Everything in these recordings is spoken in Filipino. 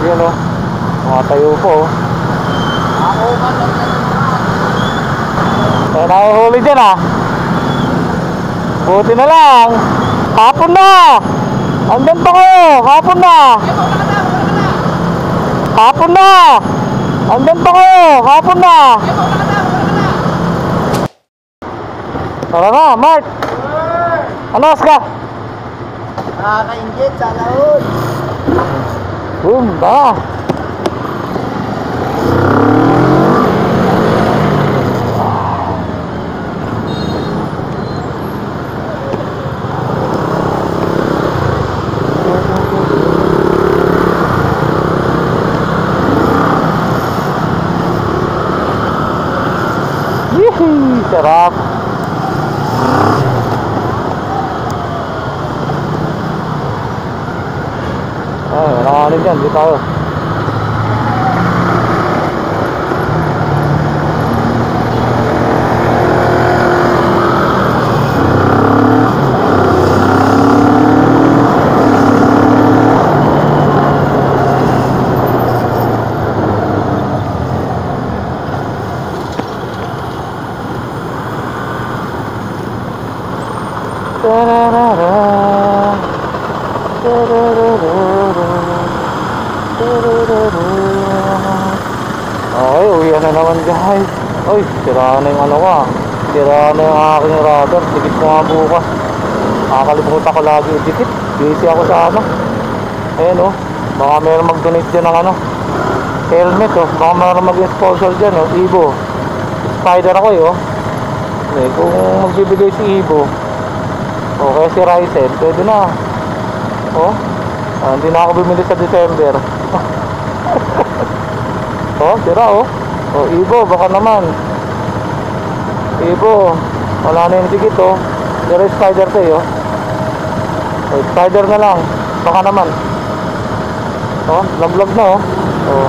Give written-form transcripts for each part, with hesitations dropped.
Yan o. Mga tayo po. Eh, nahuhuli dyan ah. Buti na lang. Hapon na. Andyan pa kayo. Hapon na. Hapon na. Andyan pa kayo. Hapon na. Tara na, Mark. Ano ka? Nakaka-inject sa laon. Boom, ba? Yee, sarap. Ay, nakakalin dyan, di tayo. Okay, uwian na naman guys. Uy, sira na yung ano ko ah. Sira na yung aking rubber. Dikit ko nga bukas. Nakakalimutan ko lagi dikit. Busy ako sa ano. Ayan oh. Baka meron mag-donate dyan ng ano helmet oh. Baka meron mag-sponsor dyan oh. Ibo. Spider ako eh oh. Eh, kung magbibigay si Ibo o kaya si Ryzen, pwede na. Oh, hindi na ako bumili sa December. Oh, sira oh. Oh, Ibo, baka naman. Ibo, wala na yung dikit oh. Pero spider tayo oh. Oh, spider na lang. Baka naman. Oh, lamlag na oh. Oh.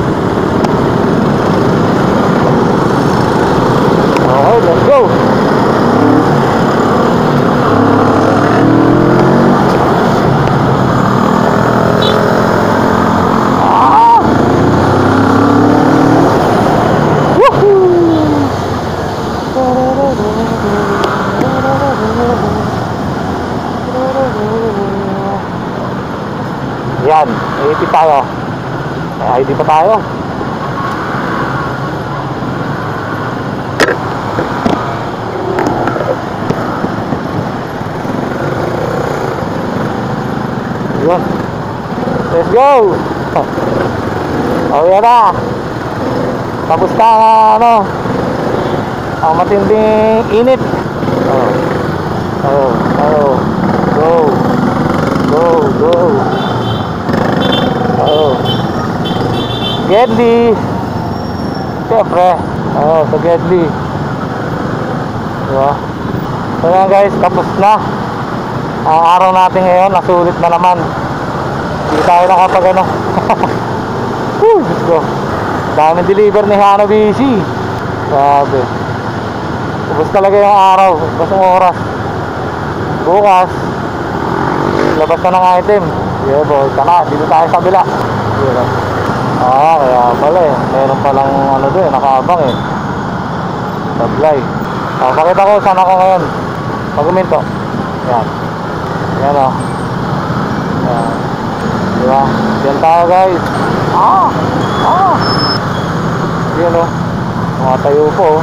Okay, let's go. Yan, ipit tayo. Ay, ID pa tayo. Yan. Let's go. Oh, yan na. Tapos na ano, ang matinding init. Oh. Oh, oh. Go. Go, go. Oh. Gedli. Siyempre. Oh, sa Gedli. Diba? So yan guys, tapos na ang araw natin ngayon. Nasulit na naman. Hindi tayo nakapag ano. Let's go. Daming deliver ni Hanabishi. Sabi. Ubus talaga yung araw. Ubus yung oras. Bukas labas na ng item. Yeah boy, tara, dito tayo sa kabila. Yeah. Ah, kaya pala eh. Meron palang ano doon, nakaabang eh. Sablay. Ah, pakita ko saan ako ngayon. Pag-uminto. Yan. Yan o. Yan. Diba? Yan tayo guys. Ah! Ah! Yan o. Mga tayo po o.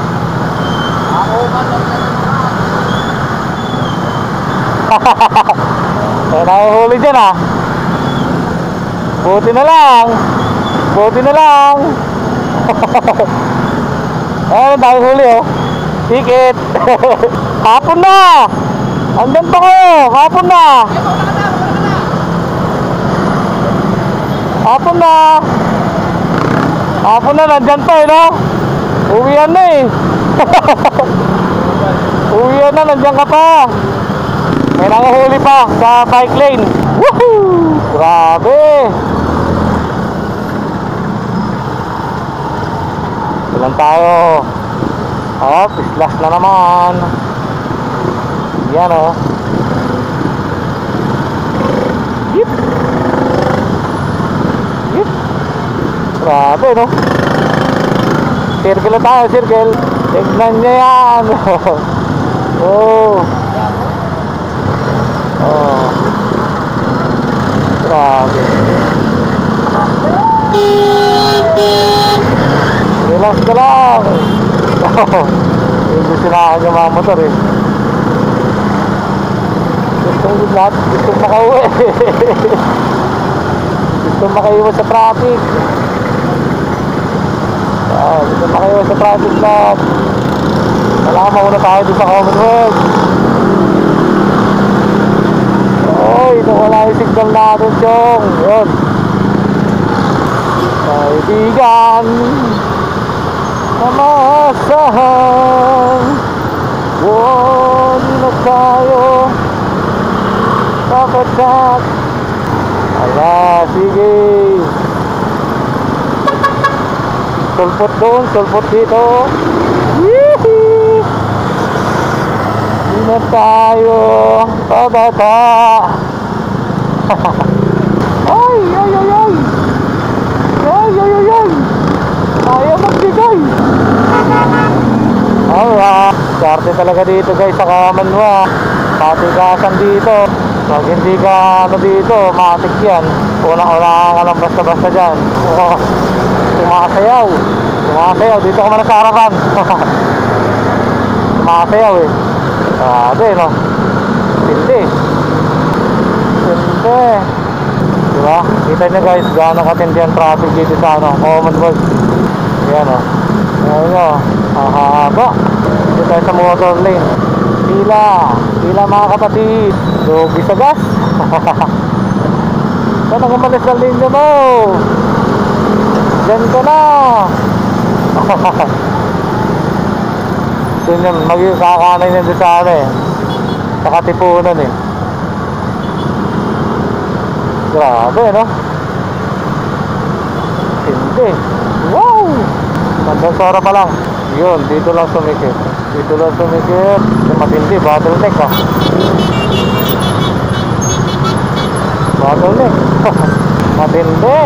Eh, nahuhuli dyan ah. Buti na lang. Buti na lang. Eh, nahuhuli oh. Ticket. Hapon na. Andyan pa kayo. Hapon na. Hapon na. Hapon na, nandyan pa eh no. Uwian na eh. Uwian na, nandyan ka pa. May nanguhuli pa sa bike lane. Woohoo! Grabe! Ilan tayo? Oh, pislas na naman. Yan oh. Yip! Yip! Grabe, no? Circle na tayo, circle. Tignan niya yan. Oh. Oh. Grabe. Relax ka lang. Hindi sinahan yung mga motor eh. Gusto makauwi. Gusto makaiwas sa traffic. Gusto makaiwas sa traffic lahat. Kailangan mauna tayo doon sa Commonwealth. Oy, nawala yung signal natin, Chong. Yun. Kaibigan na maasahan, huwag na tayo kapatsak. Ala, sige. Sulpot doon, sulpot dito. Yee! Hindi na tayo pabata. Ay, ay, ay, ay. Ay, ay, ay, ay. Ayaw magbigay. Alright. Sarte talaga dito guys sa Commonwealth. Patikasan dito. Pag hindi ka ano dito, matik yan. Unang-una ka lang basta-basta dyan. Oo. Sumasayaw. Sumasayaw. Dito ka man sa harapan. Sumasayaw eh. Grabe no. Hindi. Hindi. Diba? Kita nyo guys, gaano katindi ang traffic dito sa ano, Commonwealth. Ayan o. Ayan nyo. Haba. Dito tayo sa motor lane. Pila. Pila mga kapatid. Lugi sa gas. Saan ang umalis ng linya mo? Diyan ka na. Doon yan, magkakanay nyo doon sa ano eh. Sa Katipunan eh. Grabe, no? Hindi. Wow! Hanggang sa oras pa lang. Yun, dito lang sumikip. Dito lang sumikip. Matindi, bottleneck ah. Bottleneck. Matindi.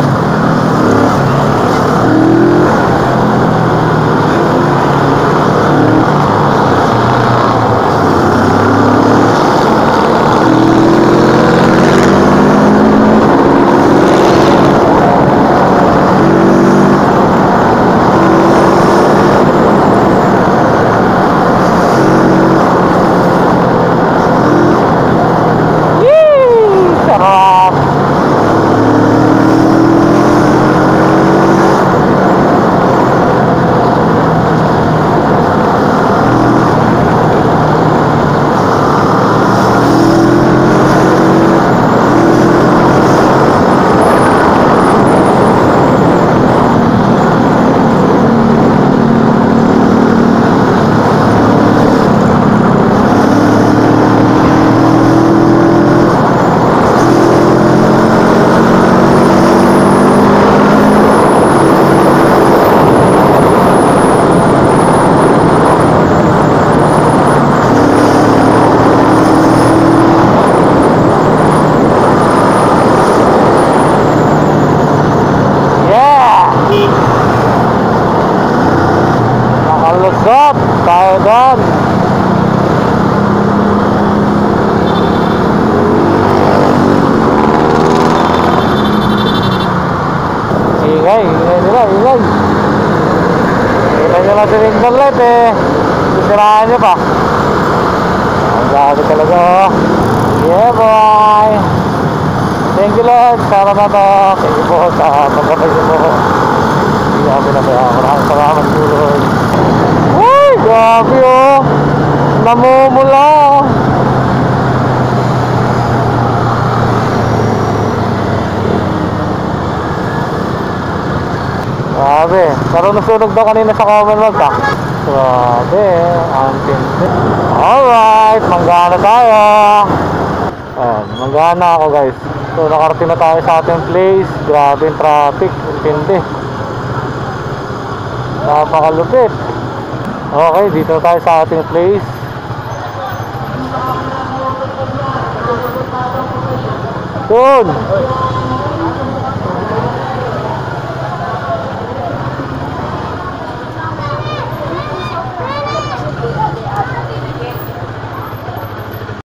Nakalusot tayo doon. Ingay, ingay nila, ingay. Ingay nyo lang sa window light eh. Sisirahan nyo pa. Ang gagi talaga oh. Yeah boy. Thank you Lord. Sana na to. Thank you po sa pagkakasin mo. Grabe na kaya. Maraming salamat po Lord. Uy, grabe oh. Namumula. Grabe. Pero nasunog daw kanina sa Commonwealth ah. Grabe. Ang tindi. Alright. Manggana tayo. Ayan. Manggana ako guys. So nakarating na tayo sa ating place. Grabe yung traffic. Ang tindi. Napakalupit. Okay. Dito tayo sa ating place. Doon.